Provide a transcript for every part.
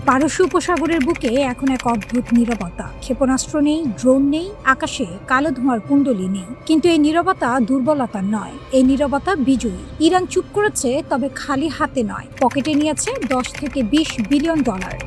পারস্য উপসাগরের বুকে এখন এক অদ্ভুত নীরবতা। ক্ষেপণাস্ত্র নেই, ড্রোন নেই, আকাশে কালো ধোঁয়ার কুণ্ডলী নেই। কিন্তু এই নীরবতা দুর্বলতা নয়, এই নীরবতা বিজয়ী। ইরান চুপ করেছে, তবে খালি হাতে নয়। পকেটে নিয়েছে 10 থেকে 20 বিলিয়ন ডলার।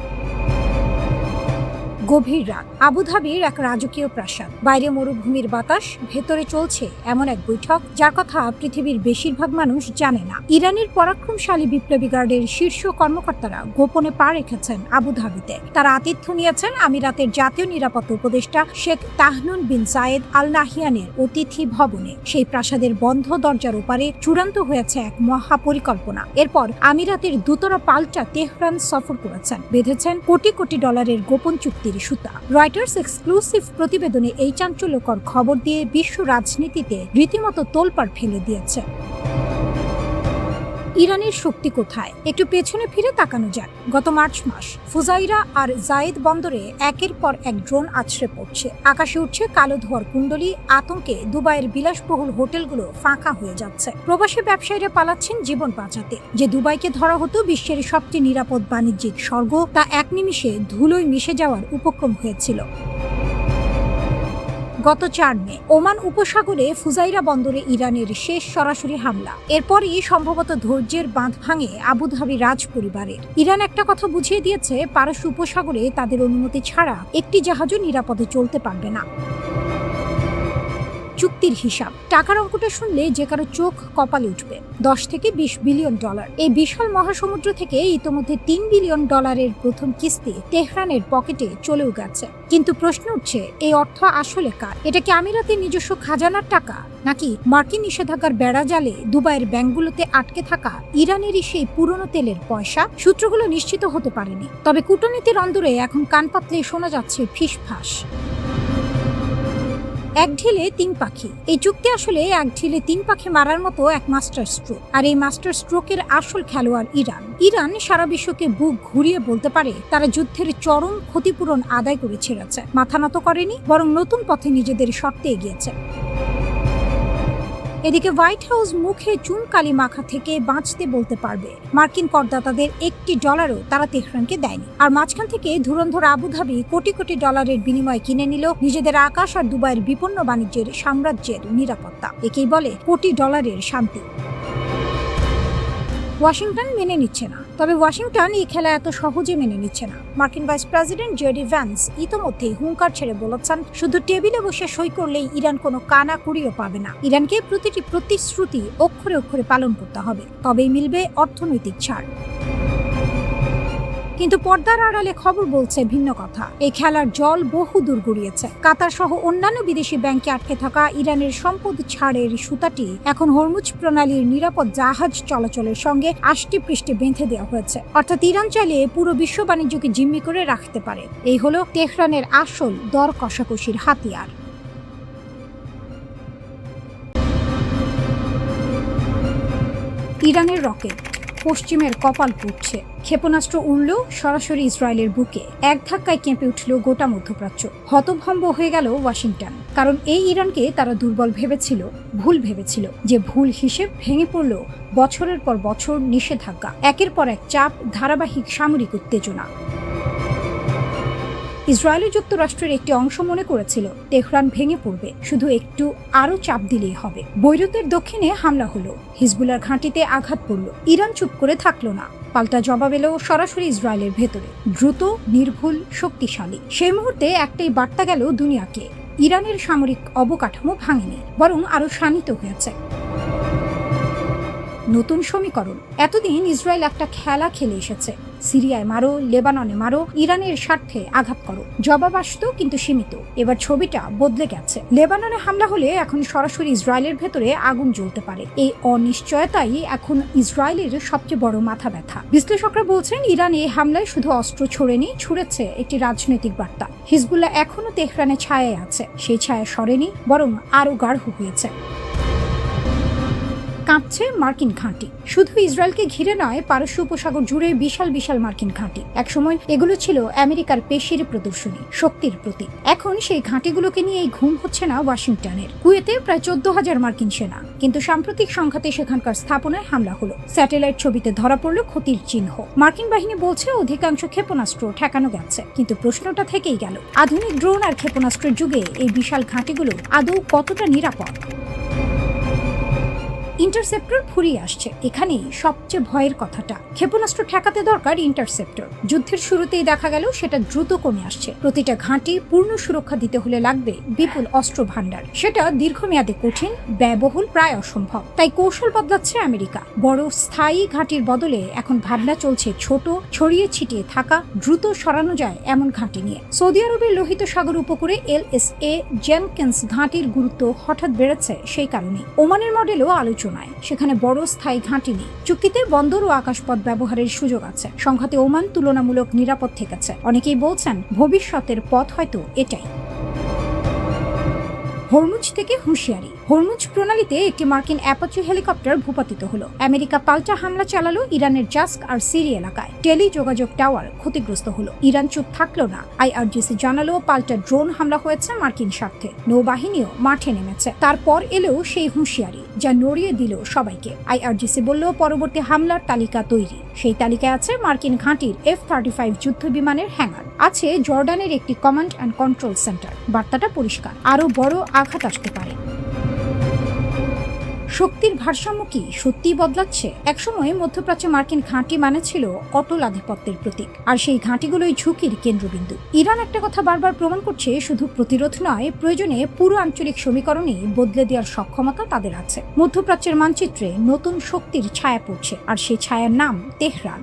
গভীর রাত, আবুধাবির এক রাজকীয় প্রাসাদ। বাইরে মরুভূমির বাতাস, ভেতরে চলছে এমন এক বৈঠক যার কথা পৃথিবীর বেশিরভাগ মানুষ জানে না। ইরানের পরাক্রমশালী বিপ্লবী গার্ডের শীর্ষ কর্মকর্তারা গোপনে পা রেখেছেন আবুধাবিতে। তারা আতিথ্য নিয়েছেন আমিরাতের জাতীয় নিরাপত্তা উপদেষ্টা শেখ তাহনুন বিন জায়েদ আল নাহিয়ানের অতিথি ভবনে। সেই প্রাসাদের বন্ধ দরজার ওপারে চূড়ান্ত হয়েছে এক মহা পরিকল্পনা। এরপর আমিরাতের দূতরা পাল্টা তেহরান সফর করেছেন, বেঁধেছেন কোটি কোটি ডলারের গোপন চুক্তির সুতা। রয়টার্স এক্সক্লুসিভ প্রতিবেদনে এই চাঞ্চল্যকর খবর দিয়ে বিশ্ব রাজনীতিতে রীতিমতো তোলপাড় ফেলে দিয়েছে। ইরানের শক্তি কোথায়? একটু পেছনে ফিরে তাকানো যাক। গত মার্চ মাস ফুজাইরা আর জায়েদ বন্দরে একের পর এক ড্রোন আছড়ে পড়ছে। আকাশে উঠছে কালো ধোঁয়ার কুণ্ডলী। আতঙ্কে দুবাইয়ের বিলাসবহুল হোটেলগুলো ফাঁকা হয়ে যাচ্ছে। প্রবাসী ব্যবসায়ীরা পালাচ্ছেন জীবন বাঁচাতে। যে দুবাইকে ধরা হতো বিশ্বের সবচেয়ে নিরাপদ বাণিজ্যিক স্বর্গ, তা এক নিমিষে ধুলোয় মিশে যাওয়ার উপক্রম হয়েছিল। গত 4 মে ওমান উপসাগরে ফুজাইরা বন্দরে ইরানের শেষ সরাসরি হামলা। এরপরই সম্ভবত ধৈর্যের বাঁধ ভাঙে আবুধাবি রাজ পরিবারের। ইরান একটা কথা বুঝিয়ে দিয়েছে, পারস্য উপসাগরে তাদের অনুমতি ছাড়া একটি জাহাজও নিরাপদে চলতে পারবে না। চুক্তির হিসাব, টাকার অঙ্কটা শুনলে যে কারো চোখ কপালে উঠবে। 10 থেকে 20 বিলিয়ন ডলার। এই বিশাল মহাসমুদ্র থেকে ইতোমধ্যে 3 বিলিয়ন ডলারের প্রথম কিস্তি তেহরানের পকেটে চলেও গেছে। কিন্তু প্রশ্ন উঠছে, এই অর্থ আসলে কার? এটা কি আমিরাতের নিজস্ব খাজানার টাকা, নাকি মার্কিন নিষেধাজ্ঞার বেড়া জালে দুবাইয়ের ব্যাংকগুলোতে আটকে থাকা ইরানেরই সেই পুরনো তেলের পয়সা? সূত্রগুলো নিশ্চিত হতে পারেনি, তবে কূটনীতির অন্দরে এখন কান পাতলে শোনা যাচ্ছে ফিসফাস। এক ঢিলে 3 পাখি। এই চুক্তি আসলে এক ঢিলে 3 পাখি মারার মতো এক মাস্টার স্ট্রোক। আর এই মাস্টার স্ট্রোকের আসল খেলোয়াড় ইরান সারা বিশ্বকে বুক ঘুরিয়ে বলতে পারে তারা যুদ্ধের চরম ক্ষতিপূরণ আদায় করে ছেড়েছে। মাথা নত করেনি, বরং নতুন পথে নিজেদের শর্তে এগিয়েছে। এদিকে হোয়াইট হাউস মুখে চুন কালি মাখা থেকে বাঁচতে বলতে পারবে মার্কিন করদাতাদের $1 তারা তেহরানকে দেয়নি। আর মাঝখান থেকে ধুরন্ধর আবুধাবি কোটি কোটি ডলারের বিনিময়ে কিনে নিল নিজেদের আকাশ আর দুবাইয়ের বিপন্ন বাণিজ্যের সাম্রাজ্যের নিরাপত্তা। একেই বলে কোটি ডলারের শান্তি। ওয়াশিংটন মেনে নিচ্ছে না, তবে ওয়াশিংটন এই খেলা এত সহজে মেনে নিচ্ছে না। মার্কিন ভাইস প্রেসিডেন্ট জেডি ভ্যান্স ইতোমধ্যেই হুঙ্কার ছেড়ে বলেছেন, শুধু টেবিলে বসে সই করলেই ইরান কোনো কানা কুড়িও পাবে না। ইরানকে প্রতিটি প্রতিশ্রুতি অক্ষরে অক্ষরে পালন করতে হবে, তবেই মিলবে অর্থনৈতিক ছাড়। কিন্তু পর্দার আড়ালে খবর বলছে ভিন্ন কথা। এই খেলার জল বহু দূর গড়িয়েছে। কাতার সহ অন্যান্য বিদেশি ব্যাংকে আটকে থাকা ইরানের সম্পদ ছাড়ের সুতাটি এখন হরমুজ প্রণালীর নিরাপদ জাহাজ চলাচলের সঙ্গে আষ্টি পৃষ্ঠে বেঁধে দেওয়া হয়েছে। অর্থাৎ ইরান চাইলে পুরো বিশ্ব বাণিজ্যকে জিম্মি করে রাখতে পারে। এই হলো তেহরানের আসল দর কষাকষির হাতিয়ার। ইরানের রকেট, পশ্চিমের কপাল পুড়ছে। ক্ষেপণাস্ত্র উড়ল সরাসরি ইসরায়েলের বুকে। এক ধাক্কায় কেঁপে উঠল গোটা মধ্যপ্রাচ্য। হতভম্ব হয়ে গেল ওয়াশিংটন, কারণ এই ইরানকে তারা দুর্বল ভেবেছিল, ভুল ভেবেছিল। যে ভুল হিসেব ভেঙে পড়ল বছরের পর বছর নিষেধাজ্ঞা, একের পর এক চাপ, ধারাবাহিক সামরিক উত্তেজনা। ইসরায়েলি যুক্তরাষ্ট্রের একটি অংশ মনে করেছিল তেহরান ভেঙে পড়বে, শুধু একটু আরো চাপ দিলেই হবে। বৈরুতের দক্ষিণে হামলা হলো, হিজবুল্লার ঘাঁটিতে আঘাত পড়ল। ইরান চুপ করে থাকলো না, পাল্টা জবাব এলো সরাসরি ইসরায়েলের ভেতরে, দ্রুত, নির্ভুল, শক্তিশালী। সেই মুহূর্তে একটাই বার্তা গেল দুনিয়াকে, ইরানের সামরিক অবকাঠামো ভাঙেনি, বরং আরো শানিত হয়েছে। নতুন সমীকরণ। এতদিন ইসরায়েল একটা খেলা খেলে এসেছে, সিরিয়ায় মারো, লেবাননে মারো, ইরানের স্বার্থে আঘাত করো। জবাব আসতো, কিন্তু সীমিত। এবার ছবিটা বদলে গেছে। লেবাননে হামলা হলে এখন সরাসরি ইসরায়েলের ভেতরে আগুন জ্বলতে পারে। এই অনিশ্চয়তাই এখন ইসরায়েলের সবচেয়ে বড় মাথা ব্যথা। বিশ্লেষকরা বলছেন, ইরান এই হামলায় শুধু অস্ত্র ছোড়েনি, ছুড়েছে একটি রাজনৈতিক বার্তা। হিজবুল্লাহ এখনো তেহরানের ছায়ায় আছে, সেই ছায়া সরেনি, বরং আরো গাঢ় হয়েছে। কাঁপছে মার্কিন ঘাঁটি। শুধু ইসরায়েলকে ঘিরে নয়, পারস্য উপসাগর জুড়ে বিশাল বিশাল মার্কিন ঘাঁটি। একসময় এগুলো ছিল আমেরিকার পেশির প্রদর্শনী, শক্তির প্রতীক। এখন সেই ঘাঁটিগুলোকে নিয়েই ঘুম হচ্ছে না ওয়াশিংটনের। কুয়েতে প্রায় 14,000 মার্কিন সেনা, কিন্তু সাম্প্রতিক সংঘাতে সেখানকার স্থাপনায় হামলা হলো। স্যাটেলাইট ছবিতে ধরা পড়ল ক্ষতির চিহ্ন। মার্কিন বাহিনী বলছে অধিকাংশ ক্ষেপণাস্ত্র ঠেকানো গেছে, কিন্তু প্রশ্নটা থেকেই গেল, আধুনিক ড্রোন আর ক্ষেপণাস্ত্রের যুগে এই বিশাল ঘাঁটিগুলো আদৌ কতটা নিরাপদ? ইন্টারসেপ্টর ফুরিয়ে আসছে। এখানেই সবচেয়ে ভয়ের কথাটা। ক্ষেপণাস্ত্র ঠেকাতে দরকার ইন্টারসেপ্টর। যুদ্ধের শুরুতেই দেখা গেল সেটা দ্রুত কমে আসছে। প্রতিটা ঘাঁটি পূর্ণ সুরক্ষা দিতে হলে লাগবে বিপুল অস্ত্র ভান্ডার। সেটা দীর্ঘমেয়াদে কঠিন, ব্যয়বহুল, প্রায় অসম্ভব। তাই কৌশল বদলাচ্ছে আমেরিকা। বড় স্থায়ী ঘাঁটির বদলে এখন ভাবনা চলছে ছোট, ছড়িয়ে ছিটিয়ে থাকা, দ্রুত সরানো যায় এমন ঘাঁটি নিয়ে। সৌদি আরবের লোহিত সাগর উপকূলে LSA জেনকিন্স ঘাঁটির গুরুত্ব হঠাৎ বেড়েছে সেই কারণে। ওমানের মডেলও আলোচনা, সেখানে বড় স্থায়ী ঘাঁটি নেই। চুক্তিতে বন্দর ও আকাশপথ ব্যবহারের সুযোগ আছে। সংঘাতে ওমান তুলনামূলক নিরাপদ থেকেছে। অনেকেই বলছেন ভবিষ্যতের পথ হয়তো এটাই। হরমুজ থেকে হুঁশিয়ারি। হরমুজ প্রণালীতে একটি মার্কিন অ্যাপাচি হেলিকপ্টার ভূপাতিত হলো। আমেরিকা পাল্টা হামলা চালালো ইরানের জাস্ক আর সিরি এলাকায়। টেলি যোগাযোগ টাওয়ার ক্ষতিগ্রস্ত হলো। ইরান চুপ থাকলো না। IRGC জানালো পাল্টা ড্রোন হামলা হয়েছে মার্কিন স্বার্থে। নৌবাহিনীও মাঠে নেমেছে। তারপর এলেও সেই হুঁশিয়ারি, যা নড়িয়ে দিল সবাইকে। IRGC বলল পরবর্তী হামলার তালিকা তৈরি। সেই তালিকায় আছে মার্কিন ঘাঁটির F-35 যুদ্ধ বিমানের হ্যাঙ্গার, আছে জর্ডানের একটি কমান্ড অ্যান্ড কন্ট্রোল সেন্টার। বার্তাটা পরিষ্কার, আরো বড় আঘাত আসতে পারে। শক্তির ভারসাম্য কি সত্যিই বদলাচ্ছে? একসময় মধ্যপ্রাচ্যে মার্কিন ঘাঁটি মানে ছিল অটল আধিপত্যের প্রতীক, আর সেই ঘাঁটিগুলোই ঝুঁকির কেন্দ্রবিন্দু। ইরান একটা কথা বারবার প্রমাণ করছে, শুধু প্রতিরোধ নয়, প্রয়োজনে পুরো আঞ্চলিক সমীকরণই বদলে দেওয়ার সক্ষমতা তাদের আছে। মধ্যপ্রাচ্যের মানচিত্রে নতুন শক্তির ছায়া পড়ছে, আর সেই ছায়ার নাম তেহরান।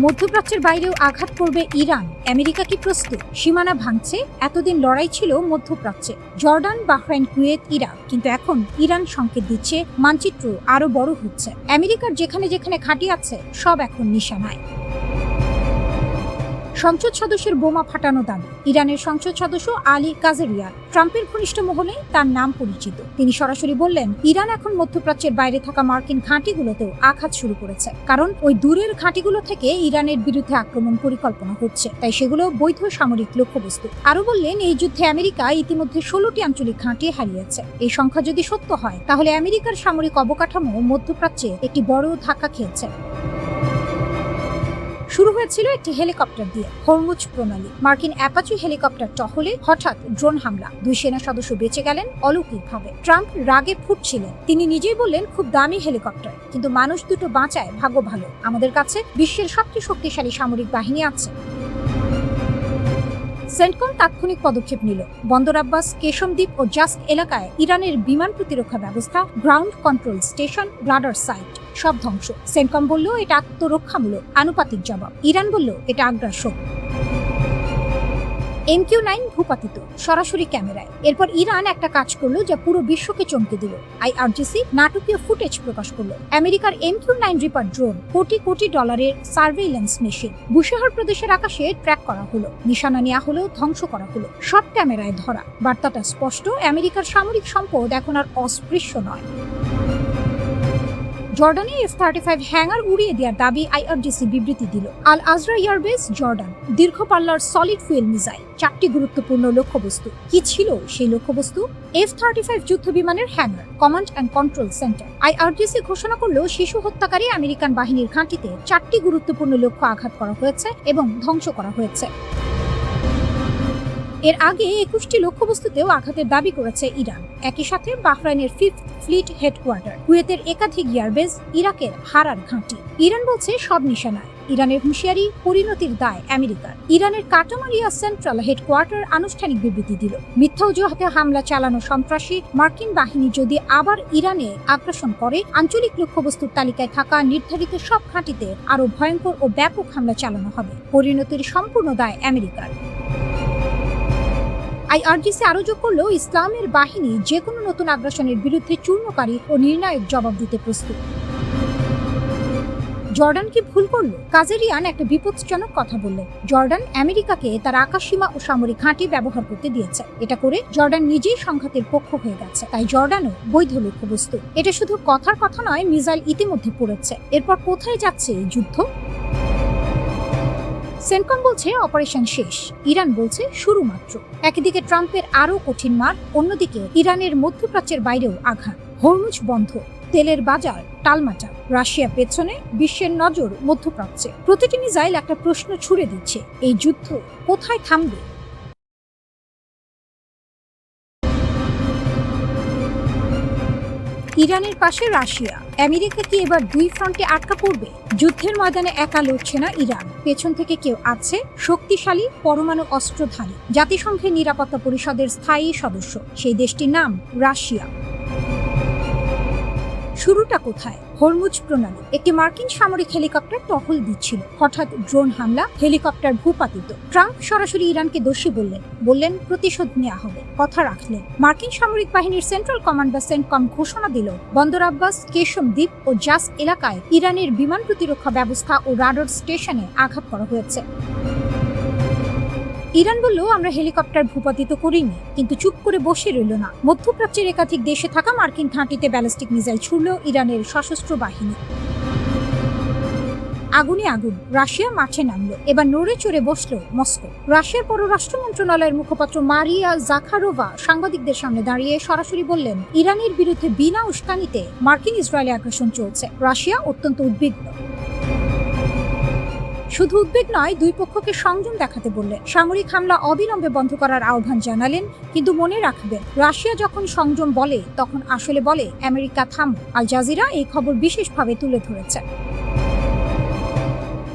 মধ্যপ্রাচ্যের বাইরেও আঘাত করবে ইরান। আমেরিকা কি প্রস্তুত? সীমানা ভাঙছে। এতদিন লড়াই ছিল মধ্যপ্রাচ্যে, জর্ডান, বাহরাইন, কুয়েত, ইরাক, কিন্তু এখন ইরান সংকেত দিচ্ছে মানচিত্র আরো বড় হচ্ছে। আমেরিকার যেখানে যেখানে ঘাঁটি আছে সব এখন নিশানায়। সংসদ সদস্যের বোমা ফাটানো দাবি। ইরানের সংসদ সদস্য আলী কাজেরিয়ান ট্রাম্পের ঘনিষ্ঠ মহলে তার নাম পরিচিত। তিনি সরাসরি বললেন, ইরান এখন মধ্যপ্রাচ্যের বাইরে থাকা মার্কিন ঘাঁটিগুলোতেও আঘাত শুরু করেছে, কারণ ওই দূরের ঘাঁটিগুলো থেকে ইরানের বিরুদ্ধে আক্রমণ পরিকল্পনা হচ্ছে, তাই সেগুলো বৈধ সামরিক লক্ষ্যবস্তু। আরো বললেন, এই যুদ্ধে আমেরিকা ইতিমধ্যে 16টি আঞ্চলিক ঘাঁটি হারিয়েছে। এই সংখ্যা যদি সত্য হয়, তাহলে আমেরিকার সামরিক অবকাঠামো মধ্যপ্রাচ্যে একটি বড় ধাক্কা খেয়েছে। শুরু হয়েছিল একটি হেলিকপ্টার দিয়ে। হরমুজ প্রণালী, মার্কিন অ্যাপাচি হেলিকপ্টার টহলে হঠাৎ ড্রোন হামলা। 2 সেনা সদস্য বেঁচে গেলেন অলৌকিকভাবে। ট্রাম্প রাগে ফুটছিলেন। তিনি নিজেই বললেন, খুব দামি হেলিকপ্টার, কিন্তু মানুষ দুটো বাঁচায়, ভাগ্য ভালো। আমাদের কাছে বিশ্বের সবচেয়ে শক্তিশালী সামরিক বাহিনী আছে। সেন্টকম তাৎক্ষণিক পদক্ষেপ নিল। বন্দর আব্বাস, কেশমদ্বীপ ও জাস্ক এলাকায় ইরানের বিমান প্রতিরক্ষা ব্যবস্থা, ground control station, radar site সব ধ্বংস। সেন্টকম বলল এটা আত্মরক্ষামূলক, আনুপাতিক জবাব। ইরান বলল এটা আগ্রাসন। MQ-9 ভূপাতিত সরাসরি ক্যামেরায়। এরপর ইরান একটা কাজ করলো যা পুরো বিশ্বকে চমকে দিল। IRGC নাটকীয় ফুটেজ প্রকাশ করলো। আমেরিকার MQ-9 reaper drone, crore crore ডলারের সার্ভেইলেন্স মেশিন, বুশেহর প্রদেশের আকাশে ট্র্যাক করা হলো, নিশানা নেওয়া হলো, ধ্বংস করা হলো, সব ক্যামেরায় ধরা। বার্তাটা স্পষ্ট, আমেরিকার সামরিক সম্পদ এখন আর অস্পৃশ্য নয়। জর্ডানে F-35 হ্যাঙ্গার উড়িয়ে দেওয়ার দাবি IRGC বিবৃতি দিল। আল আজরা এয়ারবেস, জর্ডান, দীর্ঘ পাল্লার সলিড ফুয়েল মিসাইল, 4টি গুরুত্বপূর্ণ লক্ষ্যবস্তু। কি ছিল সেই লক্ষ্যবস্তু? F-35 যুদ্ধ বিমানের hanger, command and control centre. IRGC ঘোষণা করল শিশু হত্যাকারী আমেরিকান বাহিনীর ঘাঁটিতে 4টি গুরুত্বপূর্ণ লক্ষ্য আঘাত করা হয়েছে এবং ধ্বংস করা হয়েছে। এর আগে 21টি লক্ষ্যবস্তুতেও আঘাতের দাবি করেছে ইরান। একই সাথে বাহরাইনের 5th ফ্লিট হেডকোয়ার্টার, কুয়েতের একাধিক এয়ারবেস, ইরাকের হারার ঘাঁটি। ইরান বলছে সব নিশানায়। ইরানের হুঁশিয়ারি, পরিণতির দায় আমেরিকার। ইরানের কাটামারিয়া সেন্ট্রাল হেডকোয়ার্টার আনুষ্ঠানিক বিবৃতি দিল, মিথ্যা অজুহাতে হামলা চালানো সন্ত্রাসী। মার্কিন বাহিনী যদি আবার ইরানে আগ্রাসন করে, আঞ্চলিক লক্ষ্যবস্তুর তালিকায় থাকা নির্ধারিত সব ঘাঁটিতে আরো ভয়ঙ্কর ও ব্যাপক হামলা চালানো হবে। পরিণতির সম্পূর্ণ দায় আমেরিকার। IRGC আরো যোগ করলো, ইসলামের বাহিনী যে কোনো নতুন আগ্রাসনের বিরুদ্ধে চূর্ণকারী ও নির্ণায়ক জবাব দিতে প্রস্তুত। জর্ডান কি ভুল করলো? কাজে রিয়ান একটা বিপজ্জনক কথা বললেন। জর্ডান আমেরিকাকে তার আকাশসীমা ও সামরিক ঘাঁটি ব্যবহার করতে দিয়েছে। এটা করে জর্ডান নিজেই সংঘাতের পক্ষ হয়ে গেছে। তাই জর্ডানও বৈধ লক্ষ্যবস্তু। এটা শুধু কথার কথা নয়, মিসাইল ইতিমধ্যে পড়েছে। এরপর কোথায় যাচ্ছে এই যুদ্ধ? সেন্টকম বলছে অপারেশন শেষ, ইরান বলছে শুরু মাত্র। একদিকে ট্রাম্পের আরও কঠিন মার, অন্যদিকে ইরানের মধ্যপ্রাচ্যের বাইরেও আঘাত। হরমুজ বন্ধ, তেলের বাজার টালমাটাল, রাশিয়া পেছনে, বিশ্বের নজর মধ্যপ্রাচ্যে। প্রতিটি মিসাইল একটা প্রশ্ন ছুড়ে দিচ্ছে, এই যুদ্ধ কোথায় থামবে? ইরানের পাশে রাশিয়া, আমেরিকা কি এবার দুই ফ্রন্টে আটকা পড়বে? যুদ্ধের ময়দানে একা লড়ছে না ইরান, পেছন থেকে কেউ আছে, শক্তিশালী পরমাণু অস্ত্রধারী, জাতিসংঘের নিরাপত্তা পরিষদের স্থায়ী সদস্য। সেই দেশটির নাম রাশিয়া। শুরুটা কোথায়? হরমুজ প্রণালী। একটি মার্কিন সামরিক হেলিকপ্টার টহল দিচ্ছিল, হঠাৎ ড্রোন হামলা, হেলিকপ্টার ভূপাতিত। ট্রাম্প সরাসরি ইরানকে দোষী বললেন প্রতিশোধ নেওয়া হবে, কথা রাখলেন। মার্কিন সামরিক বাহিনীর সেন্ট্রাল কমান্ড বা সেন্টকম ঘোষণা দিল বন্দর আব্বাস, কেশম দ্বীপ ও জাস এলাকায় ইরানের বিমান প্রতিরক্ষা ব্যবস্থা ও রাডার স্টেশনে আঘাত করা হয়েছে। ইরান বলল, আমরা হেলিকপ্টার ভূপাতিত করিনি, কিন্তু চুপ করে বসে রইল না। মধ্যপ্রাচ্যের একাধিক দেশে থাকা মার্কিন ঘাঁটিতে ব্যালিস্টিক মিসাইল ছুড়ল ইরানের সশস্ত্র বাহিনী। আগুনে আগুন, রাশিয়া মাঠে নামলো। এবার নড়ে চড়ে বসলো মস্কো। রাশিয়ার পররাষ্ট্র মন্ত্রণালয়ের মুখপাত্র মারিয়া জাখারোভা সাংবাদিকদের সামনে দাঁড়িয়ে সরাসরি বললেন, ইরানের বিরুদ্ধে বিনা উস্কানিতে মার্কিন ইসরায়েলি আগ্রাসন চলছে। রাশিয়া অত্যন্ত উদ্বিগ্ন। শুধু উদ্বেগ নয়, দুই পক্ষকে সংযম দেখাতে বললেন। সামরিক হামলা অবিলম্বে বন্ধ করার আহ্বান জানালেন, কিন্তু মনে রাখবেন, রাশিয়া যখন সংযম বলে তখন আসলে বলে আমেরিকা থামো। আল জাজিরা এই খবর বিশেষভাবে তুলে ধরেছে।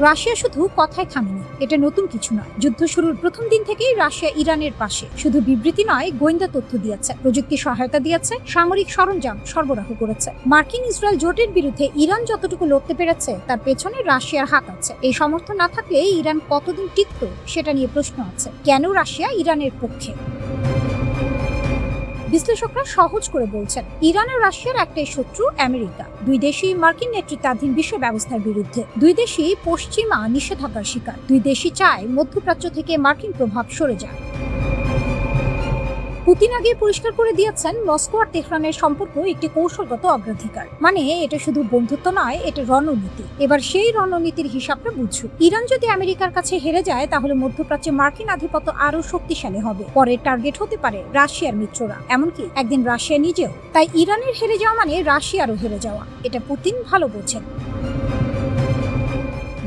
রাশিয়া শুধু কথায় থামেনি, এটা নতুন কিছু নয়। যুদ্ধ শুরুর প্রথম দিন থেকেই রাশিয়া ইরানের পাশে। শুধু বিবৃতি নয়, গোয়েন্দা তথ্য দিয়েছে, প্রযুক্তি সহায়তা দিয়েছে, সামরিক সরঞ্জাম সরবরাহ করেছে। মার্কিন ইসরায়েল জোটের বিরুদ্ধে ইরান যতটুকু লড়তে পেরেছে তার পেছনে রাশিয়ার হাত আছে। এই সমর্থন না থাকলে ইরান কতদিন টিকত সেটা নিয়ে প্রশ্ন আছে। কেন রাশিয়া ইরানের পক্ষে? বিশ্লেষকরা সহজ করে বলছেন, ইরান আর রাশিয়ার একটাই শত্রু, আমেরিকা। দুই দেশই মার্কিন নেতৃত্বাধীন বিশ্ব ব্যবস্থার বিরুদ্ধে। দুই দেশই পশ্চিমা নিষেধাজ্ঞার শিকার। দুই দেশই চায় মধ্যপ্রাচ্য থেকে মার্কিন প্রভাব সরে যাক। পুতিন আগে পরিষ্কার করে দিয়েছেন, মস্কো আর তেহরানের সম্পর্ক একটি কৌশলগত অগ্রাধিকার। মানে এটা শুধু বন্ধুত্ব নয়, এটা রণনীতি। এবার সেই রণনীতির হিসাবটা বুঝুক। ইরান যদি আমেরিকার কাছে হেরে যায়, তাহলে মধ্যপ্রাচ্যে মার্কিন আধিপত্য আরো শক্তিশালী হবে। পরের টার্গেট হতে পারে রাশিয়ার মিত্ররা, এমনকি একদিন রাশিয়া নিজেও। তাই ইরানের হেরে যাওয়া মানে রাশিয়ারও হেরে যাওয়া, এটা পুতিন ভালো বোঝেন।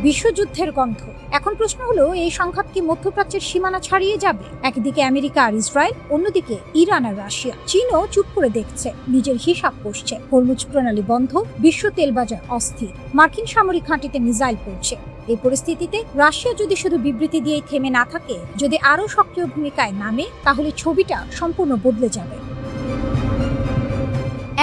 বিশ্বযুদ্ধের গন্ধ। এখন প্রশ্ন হলো, এই সংঘাত কি মধ্যপ্রাচ্যের সীমানা ছাড়িয়ে যাবে? একদিকে আমেরিকা আর ইসরায়েল, অন্যদিকে ইরান আর রাশিয়া। চীনও চুপ করে দেখছে, নিজের হিসাব কষছে। হরমুজ প্রণালী বন্ধ, বিশ্ব তেল বাজার অস্থির, মার্কিন সামরিক ঘাঁটিতে মিসাইল পড়ছে। এই পরিস্থিতিতে রাশিয়া যদি শুধু বিবৃতি দিয়েই থেমে না থাকে, যদি আরো সক্রিয় ভূমিকায় নামে, তাহলে ছবিটা সম্পূর্ণ বদলে যাবে।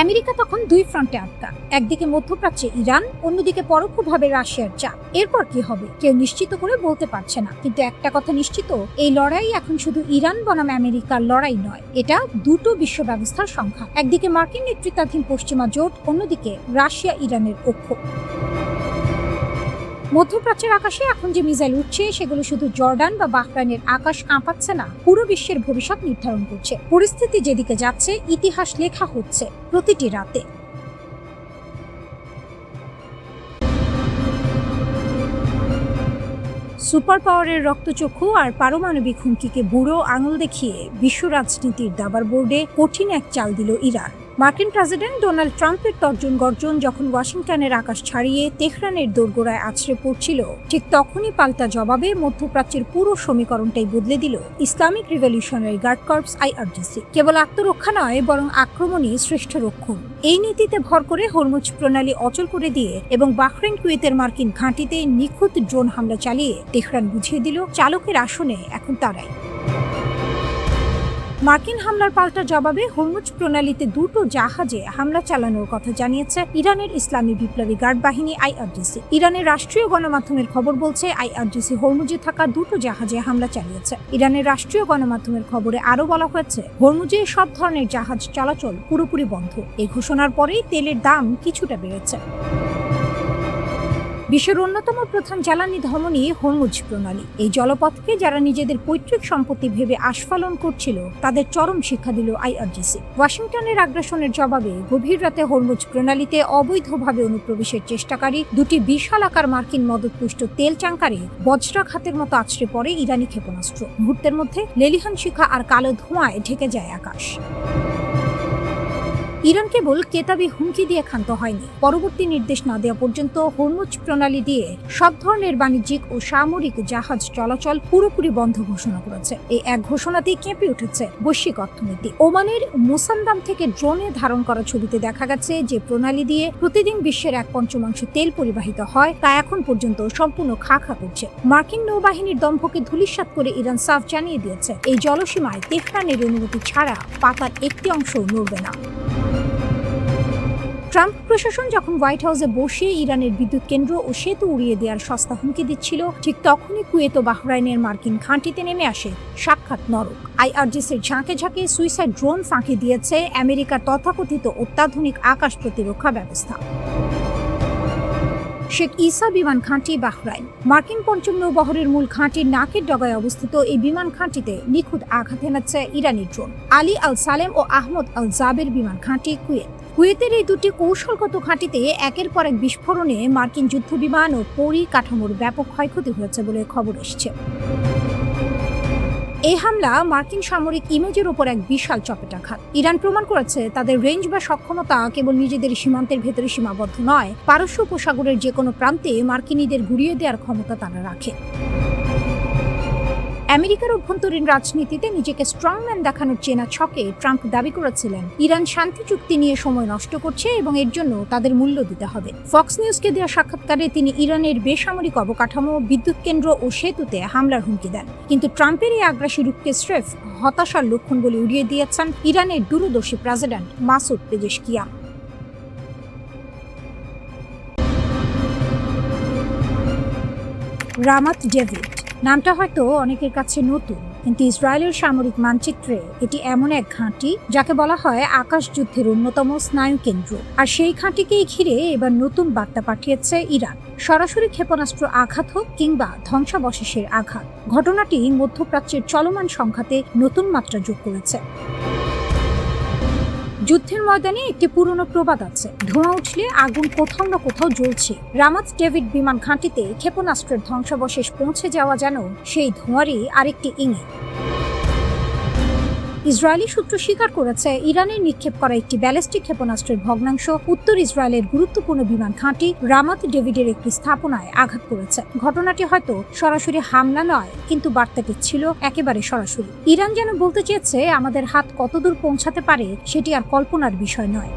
আমেরিকা তখন দুই ফ্রন্টে আটকা, একদিকে মধ্যপ্রাচ্যে ইরান, অন্যদিকে পরোক্ষভাবে রাশিয়ার চাপ। এরপর কি হবে কেউ নিশ্চিত করে বলতে পারছে না, কিন্তু একটা কথা নিশ্চিত, এই লড়াই এখন শুধু ইরান বনাম আমেরিকার লড়াই নয়, এটা দুটো বিশ্ব ব্যবস্থার সংখ্যা। একদিকে মার্কিন নেতৃত্বাধীন পশ্চিমা জোট, অন্যদিকে রাশিয়া ইরানের পক্ষ। মধ্যপ্রাচ্যের আকাশে এখন যে মিসাইল উঠছে, সেগুলো শুধু জর্ডান বা বাহরাইনের আকাশ কাঁপাচ্ছে না, পুরো বিশ্বের ভবিষ্যৎ নির্ধারণ করছে। পরিস্থিতি যেদিকে যাচ্ছে, ইতিহাস লেখা হচ্ছে প্রতিটি রাতে। সুপার পাওয়ারের রক্তচক্ষু আর পারমাণবিক হুমকিকে বুড়ো আঙুল দেখিয়ে বিশ্ব রাজনীতির দাবার বোর্ডে কঠিন এক চাল দিল ইরান। মার্কিন প্রেসিডেন্ট ডোনাল্ড ট্রাম্পের তর্জন গর্জন যখন ওয়াশিংটনের আকাশ ছাড়িয়ে তেহরানের দোরগোড়ায় আছড়ে পড়ছিল, ঠিক তখনই পাল্টা জবাবে মধ্যপ্রাচ্যের পুরো সমীকরণটাই বদলে দিল Islamic Revolutionary Guard Corps IRGC। কেবল আত্মরক্ষা নয়, বরং আক্রমণই শ্রেষ্ঠ রক্ষণ। এই নীতিতে ভর করে হরমুজ প্রণালী অচল করে দিয়ে এবং বাহরাইন কুয়েতের মার্কিন ঘাঁটিতে নিখুঁত ড্রোন হামলা চালিয়ে তেহরান বুঝিয়ে দিল, চালকের আসনে এখন তারাই। মার্কিন হামলার পাল্টা জবাবে হরমুজ প্রণালীতে দুটো জাহাজে হামলা চালানোর কথা জানিয়েছে ইরানের ইসলামী বিপ্লবী গার্ড বাহিনী IRGC। ইরানের রাষ্ট্রীয় গণমাধ্যমের খবর বলছে, IRGC হরমুজে থাকা দুটো জাহাজে হামলা চালিয়েছে। ইরানের রাষ্ট্রীয় গণমাধ্যমের খবরে আরো বলা হয়েছে, হরমুজে সব ধরনের জাহাজ চলাচল পুরোপুরি বন্ধ। এই ঘোষণার পরেই তেলের দাম কিছুটা বেড়েছে। বিশ্বের অন্যতম প্রধান জ্বালানি ধমনী হরমুজ প্রণালী। এই জলপথকে যারা নিজেদের পৈতৃক সম্পত্তি ভেবে আস্ফালন করছিল তাদের চরম শিক্ষা দিল আইআরজিসি। ওয়াশিংটনের আগ্রাসনের জবাবে গভীর রাতে হরমুজ প্রণালীতে অবৈধভাবে অনুপ্রবেশের চেষ্টাকারী দুটি বিশাল আকার মার্কিন মদতপুষ্ট তেল ট্যাঙ্কারে বজ্রাঘাতের মতো আছড়ে পড়ে ইরানি ক্ষেপণাস্ত্র। মুহূর্তের মধ্যে লেলিহান শিখা আর কালো ধোঁয়ায় ঢেকে যায় আকাশ। ইরান কেবল কেতাবি হুমকি দিয়ে ক্ষান্ত হয়নি, পরবর্তী নির্দেশ না দেওয়া পর্যন্ত হরমুজ প্রণালী দিয়ে সব ধরনের বাণিজ্যিক ও সামরিক জাহাজ চলাচল পুরোপুরি বন্ধ ঘোষণা করেছে। এই এক ঘোষণাতেই কেঁপে উঠেছে বৈশ্বিক অর্থনীতি। ওমানের মুসান্দাম থেকে ড্রোনে ধারণ করা ছবিতে দেখা গেছে যে প্রণালী দিয়ে প্রতিদিন বিশ্বের 1/5 তেল পরিবাহিত হয় তা এখন পর্যন্ত সম্পূর্ণ খা করছে। মার্কিন নৌবাহিনীর দম্ভকে ধূলিসাৎ করে ইরান সাফ জানিয়ে দিয়েছে এই জলসীমায় তেহরানের অনুমতি ছাড়া পাতার একটি অংশ নড়বে না। ট্রাম্প প্রশাসন যখন হোয়াইট হাউসে বসে ইরানের বিদ্যুৎ কেন্দ্র ও সেতু উড়িয়ে দেওয়ার সস্তা হুমকি দিচ্ছিল, ঠিক তখনই কুয়েত ও বাহরাইনের মার্কিন ঘাঁটিতে নেমে আসে সাক্ষাৎ নরক। আইআরজিসির ঝাঁকে ঝাঁকে সুইসাইড ড্রোন ফাঁকি দিয়েছে আমেরিকার তথাকথিত অত্যাধুনিক আকাশ প্রতিরক্ষা ব্যবস্থা। শেখ ঈসা বিমান ঘাঁটি বাহরাইন। মার্কিন পঞ্চম নৌবহরের মূল ঘাঁটির নাকের ডগায় অবস্থিত এই বিমান ঘাঁটিতে নিখুঁত আঘাত হেনাচ্ছে ইরানি ড্রোন। আলী আল সালেম ও আহমদ আল জাবের বিমান ঘাঁটি কুয়েতের এই দুটি কৌশলগত ঘাঁটিতে একের পর এক বিস্ফোরণে মার্কিন যুদ্ধ বিমান ও পরিকাঠামোর ব্যাপক ক্ষয়ক্ষতি হয়েছে বলে খবর এসেছে। এই হামলা মার্কিন সামরিক ইমেজের ওপর এক বিশাল চপেটাঘাত। ইরান প্রমাণ করেছে তাদের রেঞ্জ বা সক্ষমতা কেবল নিজেদের সীমান্তের ভেতরে সীমাবদ্ধ নয়, পারস্য উপসাগরের যে কোনো প্রান্তে মার্কিনীদের ঘুরিয়ে দেওয়ার ক্ষমতা তারা রাখে। আমেরিকার অভ্যন্তরীণ রাজনীতিতে নিজেকে স্ট্রংম্যান দেখানোর চেনা ছকে ট্রাম্প দাবি করেছিলেন ইরান শান্তি চুক্তি নিয়ে সময় নষ্ট করছে এবং এর জন্য তাদের মূল্য দিতে হবে। ফক্স নিউজকে দেওয়া সাক্ষাৎকারে তিনি ইরানের বেসামরিক অবকাঠামো, বিদ্যুৎ কেন্দ্র ও সেতুতে হামলার হুমকি দেন। কিন্তু ট্রাম্পের এই আগ্রাসী রূপকে স্রেফ হতাশার লক্ষণ বলে উড়িয়ে দিয়েছেন ইরানের দূরদর্শী president Masoud Pezeshkian. Ramat David নামটা হয়তো অনেকের কাছে নতুন, কিন্তু ইসরায়েলের সামরিক মানচিত্রে এটি এমন এক ঘাঁটি যাকে বলা হয় আকাশ যুদ্ধের অন্যতম স্নায়ু কেন্দ্র। আর সেই ঘাঁটিকেই ঘিরে এবার নতুন বার্তা পাঠিয়েছে ইরান। সরাসরি ক্ষেপণাস্ত্র আঘাত হোক কিংবা ধ্বংসাবশেষের আঘাত, ঘটনাটি মধ্যপ্রাচ্যের চলমান সংঘাতে নতুন মাত্রা যোগ করেছে। যুদ্ধের ময়দানে একটি পুরনো প্রবাদ আছে, ধোঁয়া উঠলে আগুন কোথাও না কোথাও জ্বলছে। রামাত ডেভিড বিমান ঘাঁটিতে ক্ষেপণাস্ত্রের ধ্বংসাবশেষ পৌঁছে যাওয়া যেন সেই ধোঁয়ারই আরেকটি ইঙ্গিত। ইসরায়েলি সূত্র স্বীকার করেছে ইরানের নিক্ষেপ করা একটি ব্যালিস্টিক ক্ষেপণাস্ত্রের ভগ্নাংশ উত্তর ইসরায়েলের গুরুত্বপূর্ণ বিমান ঘাঁটি রামাত ডেভিডের একটি স্থাপনায় আঘাত করেছে। ঘটনাটি হয়তো সরাসরি হামলা নয়, কিন্তু বার্তাটি ছিল একেবারে সরাসরি। ইরান যেন বলতে চেয়েছে আমাদের হাত কতদূর পৌঁছাতে পারে সেটি আর কল্পনার বিষয় নয়।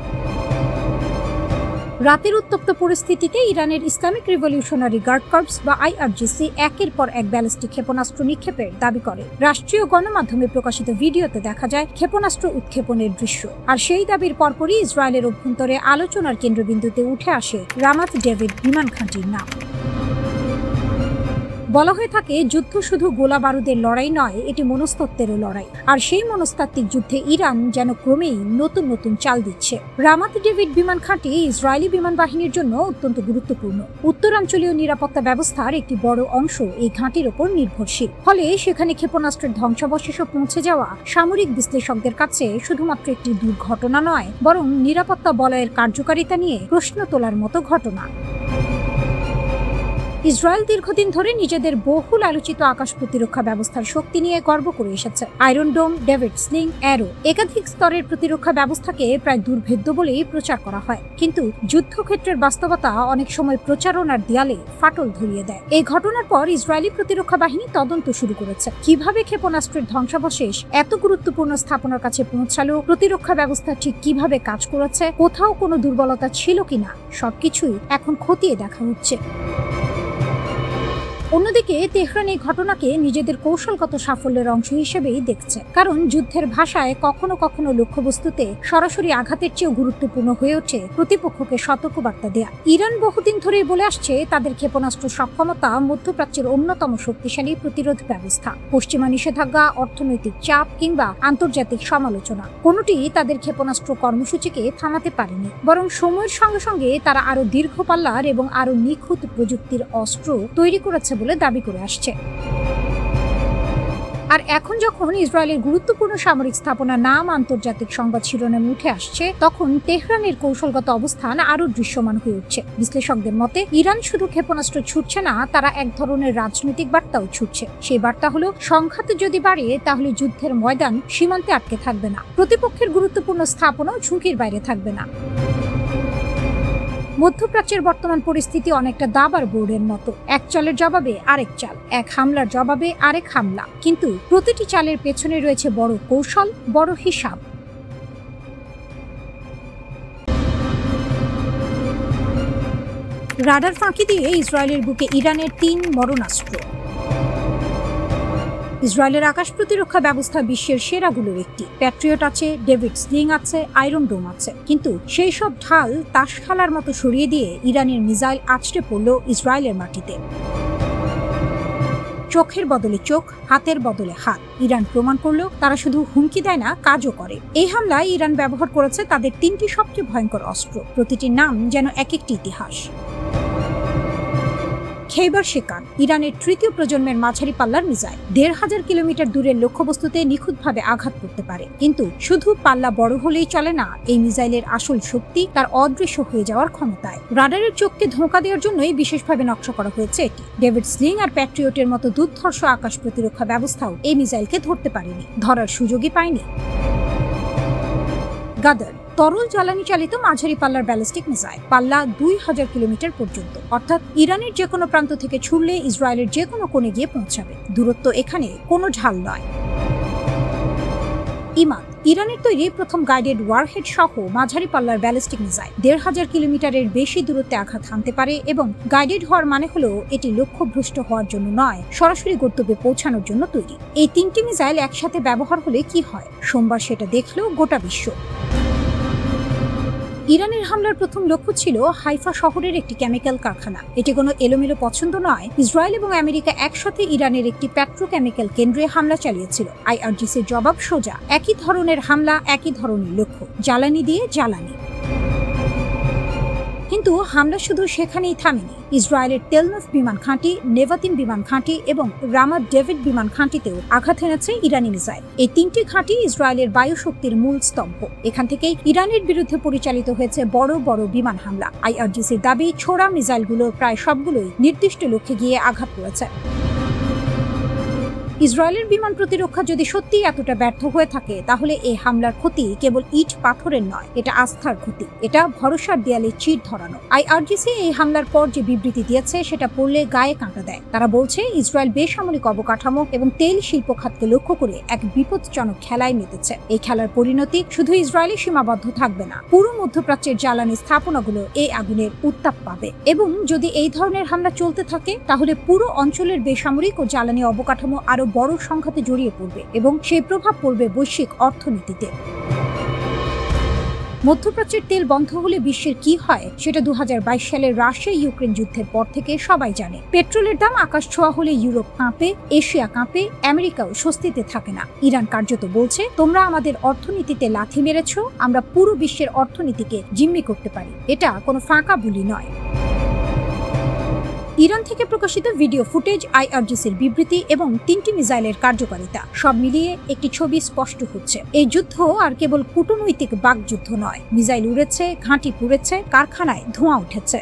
রাতের উত্তপ্ত পরিস্থিতিতে ইরানের ইসলামিক রিভলিউশনারি গার্ড কর্পস বা আইআরজিসি একের পর এক ব্যালিস্টিক ক্ষেপণাস্ত্র নিক্ষেপের দাবি করে। রাষ্ট্রীয় গণমাধ্যমে প্রকাশিত ভিডিওতে দেখা যায় ক্ষেপণাস্ত্র উৎক্ষেপণের দৃশ্য। আর সেই দাবির পরপরই ইসরায়েলের অভ্যন্তরে আলোচনার কেন্দ্রবিন্দুতে উঠে আসে রামাত ডেভিড বিমান ঘাঁটির নাম। বলা হয়ে থাকে যুদ্ধ শুধু গোলা বারুদের লড়াই নয়, এটি মনস্তত্ত্বেরও লড়াই। আর সেই মনস্তাত্ত্বিক যুদ্ধে ইরান যেন ক্রমেই নতুন নতুন চাল দিচ্ছে। রামাত ডেভিড বিমান ঘাঁটি ইসরায়েলি বিমান বাহিনীর জন্য অত্যন্ত গুরুত্বপূর্ণ। উত্তরাঞ্চলীয় নিরাপত্তা ব্যবস্থার একটি বড় অংশ এই ঘাঁটির ওপর নির্ভরশীল। ফলে সেখানে ক্ষেপণাস্ত্রের ধ্বংসাবশেষও পৌঁছে যাওয়া সামরিক বিশ্লেষকদের কাছে শুধুমাত্র একটি দুর্ঘটনা নয়, বরং নিরাপত্তা বলয়ের কার্যকারিতা নিয়ে প্রশ্ন তোলার মতো ঘটনা। ইসরায়েল দীর্ঘদিন ধরে নিজেদের বহুল আলোচিত আকাশ প্রতিরক্ষা ব্যবস্থার শক্তি নিয়ে গর্ব করে এসেছে। আয়রন ডোম, ডেভিড স্লিং, অ্যারো একাধিক স্তরের প্রতিরক্ষা ব্যবস্থাকে প্রায় দুর্ভেদ্য বলেই প্রচার করা হয়। কিন্তু যুদ্ধক্ষেত্রের বাস্তবতা অনেক সময় প্রচারণার দেয়ালে ফাটল ধরিয়ে দেয়। এই ঘটনার পর ইসরায়েলি প্রতিরক্ষা বাহিনী তদন্ত শুরু করেছে। কিভাবে ক্ষেপণাস্ত্রের ধ্বংসাবশেষ এত গুরুত্বপূর্ণ স্থাপনার কাছে পৌঁছালো, প্রতিরক্ষা ব্যবস্থা ঠিক কিভাবে কাজ করেছে, কোথাও কোনো দুর্বলতা ছিল কিনা, সবকিছুই এখন খতিয়ে দেখা হচ্ছে। অন্য অন্যদিকে তেহরান এই ঘটনাকে নিজেদের কৌশলগত সাফল্যের অংশ হিসেবেই দেখছে, কারণ যুদ্ধের ভাষায় কখনো কখনো লক্ষ্যবস্তুতে সরাসরি আঘাতের চেয়েও গুরুত্বপূর্ণ হয়ে ওঠে প্রতিপক্ষকে সতর্কবার্তা দেয়া। ইরান বহুদিন ধরেই বলে আসছে তাদের ক্ষেপণাস্ত্র সক্ষমতা মধ্যপ্রাচ্যের অন্যতম শক্তিশালী প্রতিরোধ ব্যবস্থা। পশ্চিমা নিষেধাজ্ঞা, অর্থনৈতিক চাপ কিংবা আন্তর্জাতিক সমালোচনা কোনোটি তাদের ক্ষেপণাস্ত্র কর্মসূচিকে থামাতে পারেনি, বরং সময়ের সঙ্গে সঙ্গে তারা আরো দীর্ঘ পাল্লার এবং আরো নিখুঁত প্রযুক্তির অস্ত্র তৈরি করেছে বলে দাবি করে আসছে। আর এখন যখন ইসরায়েলের গুরুত্বপূর্ণ সামরিক স্থাপনার নাম আন্তর্জাতিক সংবাদ শিরোনামে উঠে আসছে, তখন তেহরানের কৌশলগত অবস্থান আরো দৃশ্যমান হয়ে উঠছে। বিশ্লেষকদের মতে ইরান শুধু ক্ষেপণাস্ত্র ছুটছে না, তারা এক ধরনের রাজনৈতিক বার্তাও ছুটছে। সেই বার্তা হলো, সংঘাত যদি বাড়ে তাহলে যুদ্ধের ময়দান সীমান্তে আটকে থাকবে না, প্রতিপক্ষের গুরুত্বপূর্ণ স্থাপনাও ঝুঁকির বাইরে থাকবে না। মধ্যপ্রাচ্যের বর্তমান পরিস্থিতি অনেকটা দাবার বোর্ডের মতো, এক চালের জবাবে আরেক চাল, এক হামলার জবাবে আরেক হামলা, কিন্তু প্রতিটি চালের পেছনে রয়েছে বড় কৌশল, বড় হিসাব। রাডার ফাঁকি দিয়ে ইসরায়েলের বুকে ইরানের 3 মরণাস্ত্র। ইসরায়েলের আকাশ প্রতিরক্ষা ব্যবস্থা বিশ্বের সেরাগুলোর একটি। প্যাট্রিয়ট আছে, ডেভিড স্লিং আছে, আয়রন ডোম আছে, কিন্তু সেই সব ঢাল তাস খেলার মতো সরিয়ে দিয়ে ইরানের মিসাইল আছড়ে পড়ল ইসরায়েলের মাটিতে। চোখের বদলে চোখ, হাতের বদলে হাত। ইরান প্রমাণ করলো তারা শুধু হুমকি দেয় না, কাজও করে। এই হামলায় ইরান ব্যবহার করেছে তাদের 3টি সবচেয়ে ভয়ঙ্কর অস্ত্র, প্রতিটির নাম যেন এক একটি ইতিহাস। খেইবার শেকান, ইরানের 3য় প্রজন্মের মাঝারি পাল্লার মিসাইল, 1500 কিলোমিটার দূরের লক্ষ্যবস্তুতে নিখুঁতভাবে আঘাত করতে পারে। কিন্তু শুধু পাল্লা বড় হলেই চলে না, এই মিসাইলের আসল শক্তি তার অদৃশ্য হয়ে যাওয়ার ক্ষমতায়। রাডারের চোখকে ধোঁকা দেওয়ার জন্যই বিশেষভাবে নকশা করা হয়েছে এটি। ডেভিড স্লিং আর প্যাট্রিয়টের মতো দুর্ধর্ষ আকাশ প্রতিরক্ষা ব্যবস্থাও এই মিসাইলকে ধরতে পারেনি, ধরার সুযোগই পায়নি। গাদার, তরল জ্বালানি চালিত মাঝারি পাল্লার ব্যালিস্টিক মিসাইল, পাল্লা 2000 কিলোমিটার পর্যন্ত, অর্থাৎ ইরানের যে কোনো প্রান্ত থেকে ছুড়লে ইসরায়েলের যে কোনো কোণে গিয়ে পৌঁছাবে। দূরত্ব এখানে কোনো ঢাল নয়। ইমাদ, ইরানের তৈরি প্রথম গাইডেড ওয়ারহেড সহ মাঝারি পাল্লার ব্যালিস্টিক মিসাইল, 1500 কিলোমিটারের বেশি দূরত্বে আঘাত হানতে পারে, এবং গাইডেড হওয়ার মানে হলো এটি লক্ষ্যভ্রষ্ট হওয়ার জন্য নয়, সরাসরি গন্তব্যে পৌঁছানোর জন্য তৈরি। এই 3টি মিসাইল একসাথে ব্যবহার হলে কি হয়, সোমবার সেটা দেখলো গোটা বিশ্ব। ইরানের হামলার প্রথম লক্ষ্য ছিল হাইফা শহরের একটি কেমিক্যাল কারখানা। এটি কোনো এলোমেলো পছন্দ নয়। ইসরায়েল এবং আমেরিকা একসাথে ইরানের একটি পেট্রোকেমিক্যাল কেন্দ্রে হামলা চালিয়েছিল। আইআরজিসির জবাব সোজা, একই ধরনের হামলা, একই ধরনের লক্ষ্য, জ্বালানি দিয়ে জ্বালানি। কিন্তু হামলা শুধু সেখানেই থামেনি। ইসরায়েলের তেলনফ বিমান ঘাঁটি, নেভাতিম বিমান ঘাঁটি এবং রামাত ডেভিড বিমান ঘাঁটিতেও আঘাত এনেছে ইরানি মিসাইল। এই 3টি ঘাঁটি ইসরায়েলের বায়ুশক্তির মূল স্তম্ভ। এখান থেকেই ইরানের বিরুদ্ধে পরিচালিত হয়েছে বড় বড় বিমান হামলা। আইআরজিসির দাবি, ছোড়া মিসাইলগুলোর প্রায় সবগুলোই নির্দিষ্ট লক্ষ্যে গিয়ে আঘাত করেছে। ইসরায়েলের বিমান প্রতিরক্ষা যদি সত্যিই এতটা ব্যর্থ হয়ে থাকে, তাহলে এই হামলার ক্ষতি কেবল ইট পাথরের নয়, এটা আস্থার ক্ষতি, এটা ভরসার দেয়ালে চির ধরানো। আইআরজিসি এই হামলার পর যে বিবৃতি দিয়েছে সেটা পড়লে গায়ে কাঁটা দেয়। তারা বলছে ইসরায়েল বেসামরিক অবকাঠামো এবং তেল শিল্প খাতকে লক্ষ্য করে এক বিপজ্জনক খেলায় মেতেছে। এই খেলার পরিণতি শুধু ইসরায়েলে সীমাবদ্ধ থাকবে না, পুরো মধ্যপ্রাচ্যের জ্বালানি স্থাপনাগুলো এই আগুনের উত্তাপ পাবে। এবং যদি এই ধরনের হামলা চলতে থাকে, তাহলে পুরো অঞ্চলের বেসামরিক ও জ্বালানি অবকাঠামো আরো বড় সংঘাতে জড়িয়ে পড়বে এবং সেই প্রভাব পড়বে বৈশ্বিক অর্থনীতিতে। মধ্যপ্রাচ্যের তেল বন্ধ হলে বিশ্বের কি হয় সেটা 2022 সালের রাশিয়া ইউক্রেন যুদ্ধের পর থেকে সবাই জানে। পেট্রোলের দাম আকাশ ছোঁয়া হলে ইউরোপ কাঁপে, এশিয়া কাঁপে, আমেরিকাও স্বস্তিতে থাকে না। ইরান কার্যত বলছে, তোমরা আমাদের অর্থনীতিতে লাথি মেরেছ, আমরা পুরো বিশ্বের অর্থনীতিকে জিম্মি করতে পারি। এটা কোনো ফাঁকা বুলি নয়। ইরান থেকে প্রকাশিত ভিডিও ফুটেজ, আইআরজিসির বিবৃতি এবং 3টি মিসাইলের কার্যকারিতা, সব মিলিয়ে একটি ছবি স্পষ্ট হচ্ছে। এই যুদ্ধ আর কেবল কূটনৈতিক বাকযুদ্ধ নয়। মিসাইল উড়েছে, ঘাঁটি পুড়েছে, কারখানায় ধোঁয়া উঠেছে।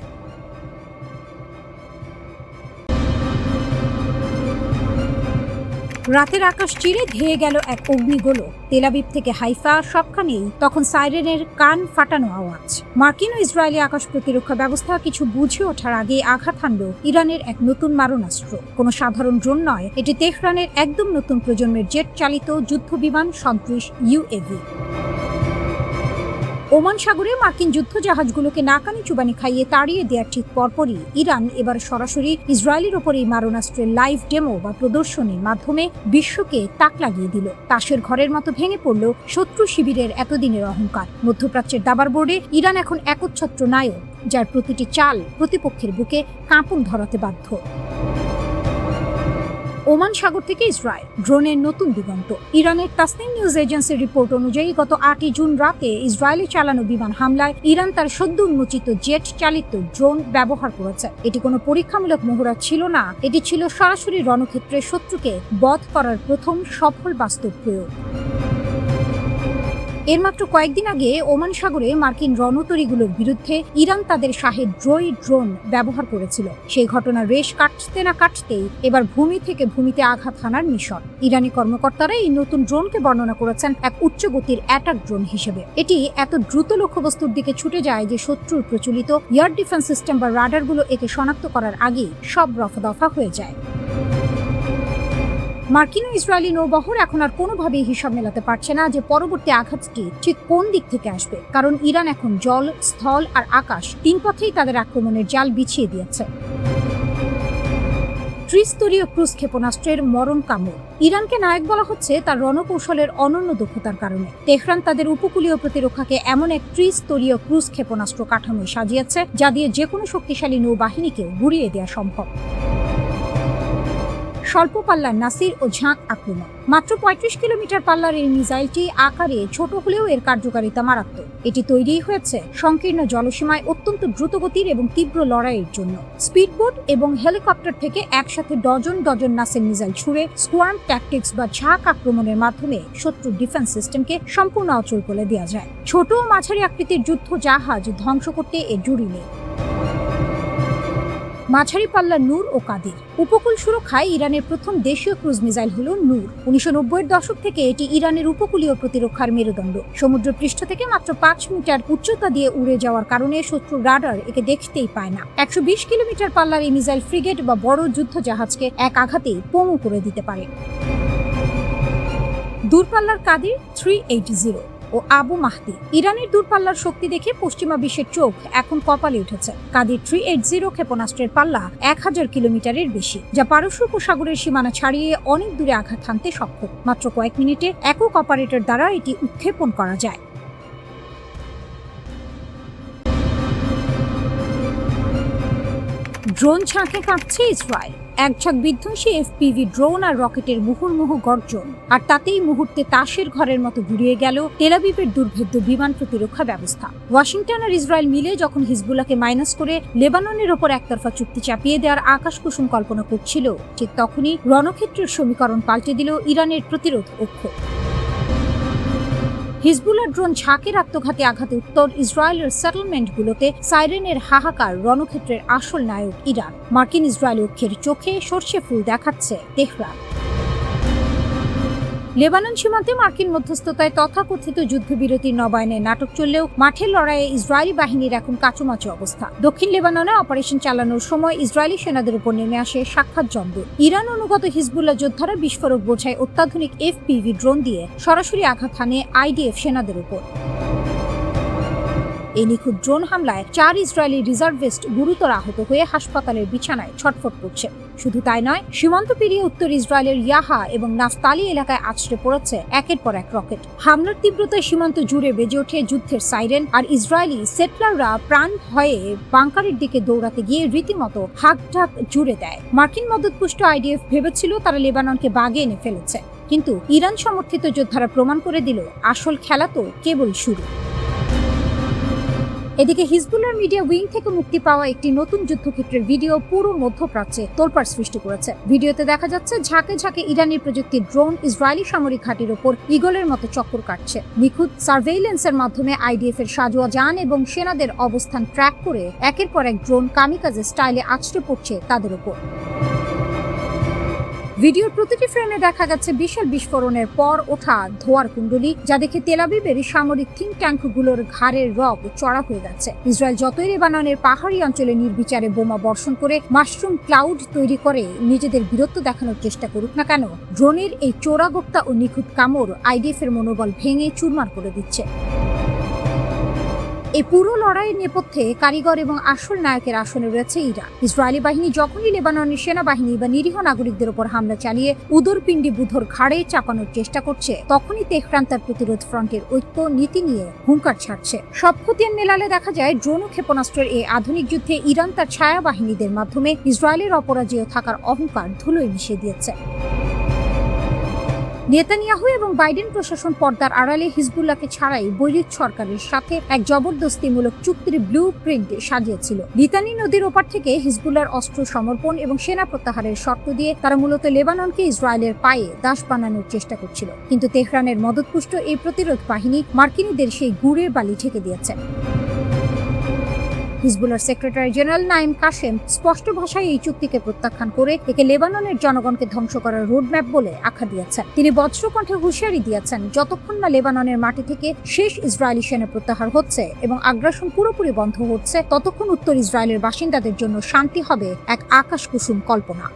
রাতের আকাশ চিরে ধেয়ে গেল এক অগ্নিগোলক। তেল আবিব থেকে হাইফা, সবখানেই তখন সাইরেনের কান ফাটানো আওয়াজ। মার্কিন ও ইসরায়েলি আকাশ প্রতিরক্ষা ব্যবস্থা কিছু বুঝে ওঠার আগে আঘাত হানল ইরানের এক নতুন মারণাস্ত্র। কোনো সাধারণ ড্রোন নয়, এটি তেহরানের একদম নতুন প্রজন্মের জেট চালিত যুদ্ধ বিমান সদৃশ ইউএভি। ওমান সাগরে মার্কিন যুদ্ধজাহাজগুলোকে নাকানি চুবানি খাইয়ে তাড়িয়ে দেওয়ার ঠিক পরপরই ইরান এবার সরাসরি ইসরায়েলের ওপর এই মারণাস্ত্রের লাইভ ডেমো বা প্রদর্শনীর মাধ্যমে বিশ্বকে তাক লাগিয়ে দিল। তাসের ঘরের মতো ভেঙে পড়ল শত্রু শিবিরের এতদিনের অহংকার। মধ্যপ্রাচ্যের দাবার বোর্ডে ইরান এখন একচ্ছত্র নায়ক, যার প্রতিটি চাল প্রতিপক্ষের বুকে কাঁপন ধরাতে বাধ্য। ওমান সাগর থেকে ইসরায়েল ড্রোনের নতুন দিগন্ত। ইরানের তাসনিম নিউজ এজেন্সির রিপোর্ট অনুযায়ী গত 8 জুন রাতে ইসরায়েলে চালানো বিমান হামলায় ইরান তার সদ্য উন্মোচিত জেট চালিত ড্রোন ব্যবহার করেছে। এটি কোনো পরীক্ষামূলক মহড়া ছিল না, এটি ছিল সরাসরি রণক্ষেত্রে শত্রুকে বধ করার প্রথম সফল বাস্তব প্রয়োগ। এর মাত্র কয়েকদিন আগে ওমান সাগরে মার্কিন রণতরীগুলোর বিরুদ্ধে ইরান তাদের শাহেদ ড্রোন ব্যবহার করেছিল। সেই ঘটনার রেশ কাটতে না কাটতেই এবার ভূমি থেকে ভূমিতে আঘাত হানার মিশন। ইরানি কর্মকর্তারা এই নতুন ড্রোনকে বর্ণনা করেছেন এক উচ্চ গতির অ্যাটাক ড্রোন হিসেবে। এটি এত দ্রুত লক্ষ্যবস্তুর দিকে ছুটে যায় যে শত্রুর প্রচলিত এয়ার ডিফেন্স সিস্টেম বা রাডারগুলো একে শনাক্ত করার আগেই সব রফাদফা হয়ে যায়। মার্কিন ও ইসরায়েলি নৌবহর এখন আর কোনোভাবেই হিসাব মেলাতে পারছে না যে পরবর্তী আঘাতটি ঠিক কোন দিক থেকে আসবে, কারণ ইরান এখন জল, স্থল আর আকাশ 3 পথেই তাদের আক্রমণের জাল বিছিয়ে দিয়েছে। ত্রিস্তরীয় ক্রুজ ক্ষেপণাস্ত্রের মরণ কামড়। ইরানকে নায়ক বলা হচ্ছে তার রণকৌশলের অনন্য দক্ষতার কারণে। তেহরান তাদের উপকূলীয় প্রতিরক্ষাকে এমন এক ত্রিস্তরীয় ক্রুজ ক্ষেপণাস্ত্র কাঠামোয় সাজিয়েছে যা দিয়ে যে কোনো শক্তিশালী নৌবাহিনীকেও গুড়িয়ে দেওয়া সম্ভব। স্বল্প পাল্লার নাসির ও ঝাঁক আক্রমণ। মাত্র 35 কিলোমিটার পাল্লার এই মিসাইলটি আকারে ছোট হলেও এর কার্যকারিতা মারাত্মক। এটি তৈরি হয়েছে সংকীর্ণ জলসীমায় অত্যন্ত দ্রুতগতির এবং তীব্র লড়াইয়ের জন্য। স্পিডবোট এবং হেলিকপ্টার থেকে একসাথে ডজন ডজন নাসের মিসাইল ছুড়ে স্কোয়ার্ম ট্যাকটিক্স বা ঝাঁক আক্রমণের মাধ্যমে শত্রুর ডিফেন্স সিস্টেমকে সম্পূর্ণ অচল করে দেওয়া যায়। ছোট ও মাঝারি আকৃতির যুদ্ধ জাহাজ ধ্বংস করতে এর জুড়ি নেই। মাঝারি পাল্লা নূর ও কাদির। উপকূল সুরক্ষায় ইরানের প্রথম দেশীয় ক্রুজ মিসাইল হল নূর। 1990-এর দশক থেকে এটি ইরানের উপকূলীয় প্রতিরক্ষার মেরুদণ্ড। সমুদ্র পৃষ্ঠ থেকে মাত্র 5 মিটার উচ্চতা দিয়ে উড়ে যাওয়ার কারণে শত্রুর রাডার একে দেখতেই পায় না। 120 কিলোমিটার পাল্লার এই মিসাইল ফ্রিগেট বা বড় যুদ্ধ জাহাজকে এক আঘাতেই পঙ্গু করে দিতে পারে। দূরপাল্লার কাদির 380 ও আবু মাহদি। ইরানের দূরপাল্লার শক্তি দেখে পশ্চিমা বিশ্বের চোখ এখন কপালে উঠেছে। কাদির 380 ক্ষেপণাস্ত্রের পাল্লা 1000 কিলোমিটারের বেশি, যা পারস্য উপসাগরের সীমানা ছাড়িয়ে অনেক দূরে আঘাত হানতে সক্ষম। মাত্র কয়েক মিনিটে একক অপারেটর দ্বারা এটি উৎক্ষেপণ করা যায়। ড্রোন ঝাঁকে কাঁপছে ইসরায়েল। এক ঝাঁক বিধ্বংসী এফপিভি ড্রোন আর রকেটের মুহুর্মুহু গর্জন, আর তাতেই মুহূর্তে তাসের ঘরের মতো ঘুরিয়ে গেল তেল আবিবের দুর্ভেদ্য বিমান প্রতিরক্ষা ব্যবস্থা। ওয়াশিংটন আর ইসরায়েল মিলে যখন হিজবুল্লাহকে মাইনাস করে লেবাননের ওপর একতরফা চুক্তি চাপিয়ে দেওয়ার আকাশ কুসুম কল্পনা করছিল, ঠিক তখনই রণক্ষেত্রের সমীকরণ পাল্টে দিল ইরানের প্রতিরোধ অক্ষ। হিজবুল্লাহ ড্রোন ঝাঁকের আত্মঘাতী আঘাতে উত্তর ইসরায়েলের সেটেলমেন্টগুলোতে সাইরেনের হাহাকার। রণক্ষেত্রের আসল নায়ক ইরান। মার্কিন ইসরায়েলি অক্ষের চোখে সর্ষে ফুল দেখাচ্ছে তেহরান। লেবানন সীমান্তে মার্কিন মধ্যস্থতায় তথাকথিত যুদ্ধবিরতির নবায়নে নাটক চললেও মাঠের লড়াইয়ে ইসরায়েলি বাহিনীর এখন কাচুমাচু অবস্থা। দক্ষিণ লেবাননে অপারেশন চালানোর সময় ইসরায়েলি সেনাদের উপর নেমে আসে সাক্ষাৎ জমদূর। ইরান অনুগত হিজবুল্লাহ যোদ্ধারা বিস্ফোরক বোঝায় অত্যাধুনিক এফপিভি ড্রোন দিয়ে সরাসরি আঘাত হানে আইডিএফ সেনাদের উপর। এই নিখুঁত ড্রোন হামলায় 4 ইসরায়েলি রিজার্ভিস্ট গুরুতর আহত হয়ে হাসপাতালের বিছানায় ছটফট করছে। শুধু তাই নয়, সীমান্ত পেরিয়ে উত্তর ইসরায়েলের ইয়াহা এবং নাফতালি এলাকায় আছড়ে পড়েছে একের পর এক রকেট। হামলার তীব্রতায় সীমান্ত জুড়ে বেজে ওঠে যুদ্ধের সাইরেন, আর ইসরায়েলি সেটলাররা প্রাণ ভয়ে বাংকারের দিকে দৌড়াতে গিয়ে রীতিমতো হাঁকঢাক জুড়ে দেয়। মার্কিন মদতপুষ্ট আইডিএফ ভেবেছিল তারা লেবাননকে বাগে এনে ফেলেছে, কিন্তু ইরান সমর্থিত যোদ্ধারা প্রমাণ করে দিল আসল খেলা তো কেবল শুরু। এদিকে হিজবুল্লাহর মিডিয়া উইং থেকে মুক্তি পাওয়া একটি নতুন যুদ্ধক্ষেত্রের ভিডিও পুরো মধ্যপ্রাচ্যে তোলপাড় সৃষ্টি করেছে। ভিডিওতে দেখা যাচ্ছে ঝাঁকে ঝাঁকে ইরানি প্রযুক্তির ড্রোন ইসরায়েলি সামরিক ঘাঁটির ওপর ঈগলের মতো চক্কর কাটছে। নিখুঁত সার্ভেইলেন্সের মাধ্যমে আইডিএফ এর সাজোয়া যান এবং সেনাদের অবস্থান ট্র্যাক করে একের পর এক ড্রোন কামিকাজে স্টাইলে আছড়ে পড়ছে তাদের ওপর। ভিডিওর প্রতিটি ফ্রেমে দেখা যাচ্ছে বিশাল বিস্ফোরণের পর ওঠা ধোঁয়ার কুণ্ডলী, যা দেখে তেল আবিবের সামরিক থিঙ্ক ট্যাঙ্কগুলোর ঘাড়ের রগ চড়া হয়ে যাচ্ছে। ইসরায়েল যতই লেবাননের পাহাড়ি অঞ্চলে নির্বিচারে বোমা বর্ষণ করে মাশরুম ক্লাউড তৈরি করে নিজেদের বীরত্ব দেখানোর চেষ্টা করুক না কেন, ড্রোনের এই চোরাগোপ্তা ও নিখুঁত কামড় আইডিএফ এর মনোবল ভেঙে চুরমার করে দিচ্ছে। এই পুরো লড়াইয়ের নেপথ্যে কারিগর এবং আসল নায়কের আসনে রয়েছে ইরান। ইসরায়েলি বাহিনী যখনই লেবাননের সেনাবাহিনী বা নিরীহ নাগরিকদের উপর হামলা চালিয়ে উদরপিণ্ডি বুধর ঘাড়ে চাপানোর চেষ্টা করছে, তখনই তেহরান তার প্রতিরোধ ফ্রন্টের ঐক্য নীতি নিয়ে হুঙ্কার ছাড়ছে। সব খতিয়ান মেলালে দেখা যায় ড্রোন ও ক্ষেপণাস্ত্রের এই আধুনিক যুদ্ধে ইরান তার ছায়া বাহিনীদের মাধ্যমে ইসরায়েলের অপরাজেয় থাকার অহংকার ধুলোয় মিশিয়ে দিয়েছে। নেতানিয়াহু এবং বাইডেন প্রশাসন পর্দার আড়ালে হিজবুল্লাহকে ছাড়াই বৈরিক সরকারের সাথে এক জবরদস্তিমূলক চুক্তির ব্লু প্রিন্ট সাজিয়েছিল। লিতানি নদীর ওপার থেকে হিজবুল্লাহর অস্ত্র সমর্পণ এবং সেনা প্রত্যাহারের শর্ত দিয়ে তারা মূলত লেবাননকে ইসরায়েলের পায়ে দাস বানানোর চেষ্টা করছিল। কিন্তু তেহরানের মদতপুষ্ট এই প্রতিরোধ বাহিনী মার্কিনীদের সেই গুড়ের বালি ঢেকে দিয়েছে। হিজবুল্লাহর সেক্রেটারি জেনারেল নাইম কাশেম স্পষ্ট ভাষায় এই চুক্তিকে প্রত্যাখ্যান করে একে লেবাননের জনগণকে ধ্বংস করার রোডম্যাপ বলে আখ্যা দিয়েছেন। তিনি বজ্রকণ্ঠে হুঁশিয়ারি দিয়েছেন, যতক্ষণ না লেবাননের মাটি থেকে শেষ ইসরায়েলি সেনা প্রত্যাহার হচ্ছে এবং আগ্রাসন পুরোপুরি বন্ধ হচ্ছে, ততক্ষণ উত্তর ইসরায়েলের বাসিন্দাদের জন্য শান্তি হবে এক আকাশকুসুম কল্পনা।